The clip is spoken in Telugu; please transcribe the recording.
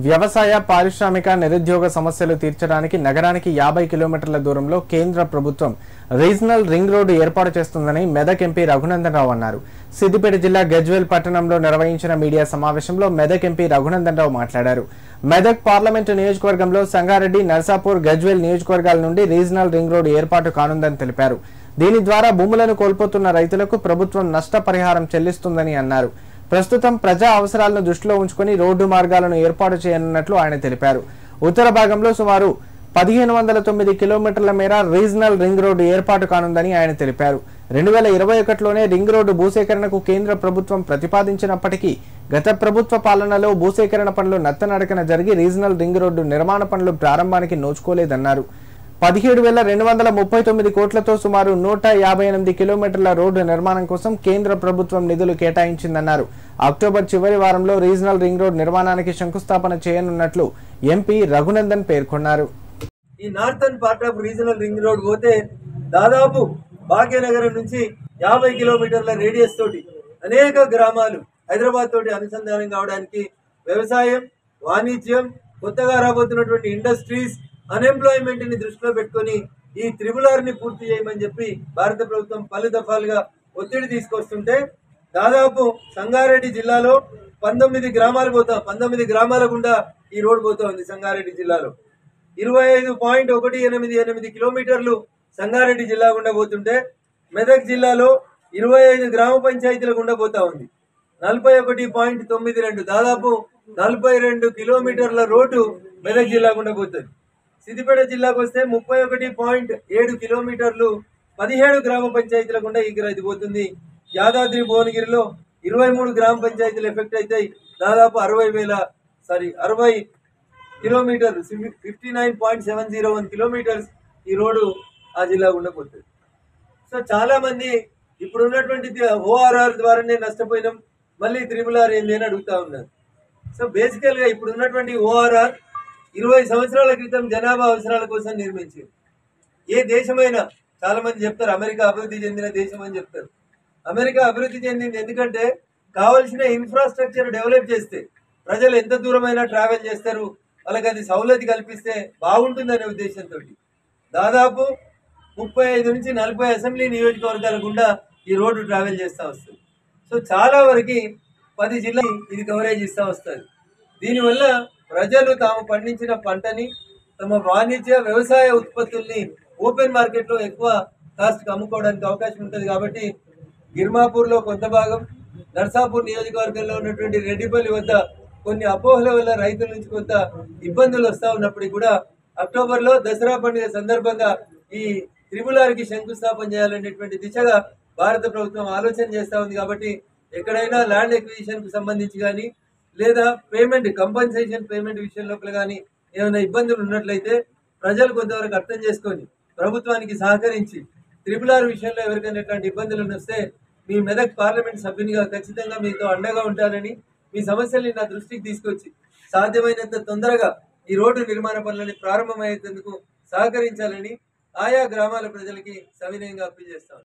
వ్యవసాయ, పారిశ్రామిక, నిరుద్యోగ సమస్యలు తీర్చడానికి నగరానికి 50 కిలోమీటర్ల దూరంలో కేంద్ర ప్రభుత్వం రీజనల్ రింగ్ రోడ్డు ఏర్పాటు చేస్తుందని మెదక్ ఎంపీ రఘునందన్ రావు అన్నారు. సిద్దిపేట జిల్లా గజ్వేల్ పట్టణంలో నిర్వహించిన మీడియా సమావేశంలో మెదక్ ఎంపీ రఘునందన్ రావు మాట్లాడారు. మెదక్ పార్లమెంటు నియోజకవర్గంలో సంగారెడ్డి, నర్సాపూర్, గజ్వేల్ నియోజకవర్గాల నుండి రీజనల్ రింగ్ రోడ్డు ఏర్పాటు కానుందని తెలిపారు. దీని ద్వారా భూములను కోల్పోతున్న రైతులకు ప్రభుత్వం నష్టపరిహారం చెల్లిస్తుందని అన్నారు. ప్రస్తుతం ప్రజా అవసరాలను దృష్టిలో ఉంచుకుని రోడ్డు మార్గాలను ఏర్పాటు చేయనున్నట్లు ఆయన తెలిపారు. ఉత్తర భాగంలో సుమారు 1509 కిలోమీటర్ల మేర రీజనల్ రింగ్ రోడ్డు ఏర్పాటు కానుందని ఆయన తెలిపారు. 2021లోనే రింగ్ రోడ్డు భూసేకరణకు కేంద్ర ప్రభుత్వం ప్రతిపాదించినప్పటికీ గత ప్రభుత్వ పాలనలో భూసేకరణ పనులు నత్తనడకన జరిగి రీజనల్ రింగ్ రోడ్డు నిర్మాణ పనులు ప్రారంభానికి నోచుకోలేదన్నారు. 17,239 కోట్లతో సుమారు 158 కిలోమీటర్ల రోడ్డు నిర్మాణం కోసం కేంద్ర ప్రభుత్వం నిధులు కేటాయించిందన్నారు. అక్టోబర్ చివరి వారంలో రీజనల్ రింగ్ రోడ్ నిర్మాణానికి శంకుస్థాపన చేయనున్నట్లు ఎంపీ రఘునందన్ పేర్కొన్నారు. ఈ northern part of regional ring road పోతే దాదాపు భాగ్యనగరం నుంచి 50 కిలోమీటర్ల రేడియస్ తోటి అనేక గ్రామాలు హైదరాబాద్ తోటి అనుసంధానం కావడానికి వ్యవసాయం, వాణిజ్యం, కొత్తగా రాబోతున్నటువంటి ఇండస్ట్రీస్, అన్ఎంప్లాయ్మెంట్ ని దృష్టిలో పెట్టుకుని ఈ త్రిబుల్ ని పూర్తి చేయమని చెప్పి భారత ప్రభుత్వం పలు దఫాలుగా ఒత్తిడి తీసుకొస్తుంటే దాదాపు సంగారెడ్డి జిల్లాలో 19 గ్రామాలు 19 గ్రామాల గుండా ఈ రోడ్ పోతా ఉంది. సంగారెడ్డి జిల్లాలో 25.188 కిలోమీటర్లు సంగారెడ్డి జిల్లా గుండా పోతుంటే మెదక్ జిల్లాలో 25 గ్రామ పంచాయతీల గుండా పోతా ఉంది. 41.92 దాదాపు 42 కిలోమీటర్ల రోడ్డు మెదక్ జిల్లా గుండా పోతుంది. సిద్దిపేట జిల్లాకు వస్తే 31.7 కిలోమీటర్లు 17 గ్రామ పంచాయతీల గుండా ఇది పోతుంది. యాదాద్రి భువనగిరిలో 23 గ్రామ పంచాయతీలు ఎఫెక్ట్ అవుతాయి. దాదాపు 60 కిలోమీటర్లు 59.701 కిలోమీటర్స్ ఈ రోడ్డు ఆ జిల్లా గుండా పోతుంది. సో చాలా మంది ఇప్పుడు ఉన్నటువంటి ఓఆర్ఆర్ ద్వారానే నష్టపోయినాం, మళ్ళీ త్రిబుల్ ఏంది అని అడుగుతా ఉన్నారు. సో బేసికల్ గా ఇప్పుడు ఉన్నటువంటి ఓఆర్ఆర్ 20 సంవత్సరాల క్రితం జనాభా అవసరాల కోసం నిర్మించింది. ఏ దేశమైనా చాలా మంది చెప్తారు అమెరికా అభివృద్ధి చెందిన దేశం అని చెప్తారు. అమెరికా అభివృద్ధి చెందింది ఎందుకంటే కావలసిన ఇన్ఫ్రాస్ట్రక్చర్ డెవలప్ చేస్తే ప్రజలు ఎంత దూరమైనా ట్రావెల్ చేస్తారు, వాళ్ళకి అది సౌలతి కల్పిస్తే బాగుంటుందనే ఉద్దేశంతో దాదాపు 35 నుంచి 40 అసెంబ్లీ నియోజకవర్గాల గుండా ఈ రోడ్డు ట్రావెల్ చేస్తూ వస్తుంది. సో చాలా వరకు 10 జిల్లాలు ఇది కవరేజ్ ఇస్తూ వస్తుంది. దీనివల్ల ప్రజలు తాము పండించిన పంటని, తమ వాణిజ్య వ్యవసాయ ఉత్పత్తుల్ని ఓపెన్ మార్కెట్ లో ఎక్కువ కాస్ట్ అమ్ముకోవడానికి అవకాశం ఉంటుంది. కాబట్టి గిర్మాపూర్ లో కొంత భాగం, నర్సాపూర్ నియోజకవర్గంలో ఉన్నటువంటి రెడ్డిపల్లి వద్ద కొన్ని అపోహల వల్ల రైతుల నుంచి కొంత ఇబ్బందులు వస్తా ఉన్నప్పటికీ కూడా అక్టోబర్ లో దసరా పండుగ సందర్భంగా ఈ త్రిబుల్ కి శంకుస్థాపన చేయాలనేటువంటి దిశగా భారత ప్రభుత్వం ఆలోచన చేస్తా ఉంది. కాబట్టి ఎక్కడైనా ల్యాండ్ ఎక్విజిషన్ కు సంబంధించి కానీ లేదా పేమెంట్ కంపన్సేషన్ పేమెంట్ విషయంలో కానీ ఏమైనా ఇబ్బందులు ఉన్నట్లయితే ప్రజలు కొంతవరకు అర్థం చేసుకొని ప్రభుత్వానికి సహకరించి త్రిబుల్ విషయంలో ఎవరికైనా ఎట్లాంటి ఇబ్బందులు వస్తే మీ మెదక్ పార్లమెంట్ సభ్యునిగా ఖచ్చితంగా మీతో అండగా ఉంటానని, మీ సమస్యల్ని నా దృష్టికి తీసుకొచ్చి సాధ్యమైనంత తొందరగా ఈ రోడ్డు నిర్మాణ పనులని ప్రారంభమయ్యేందుకు సహకరించాలని ఆయా గ్రామాల ప్రజలకి సవినయంగా అప్పీల్ చేస్తాను.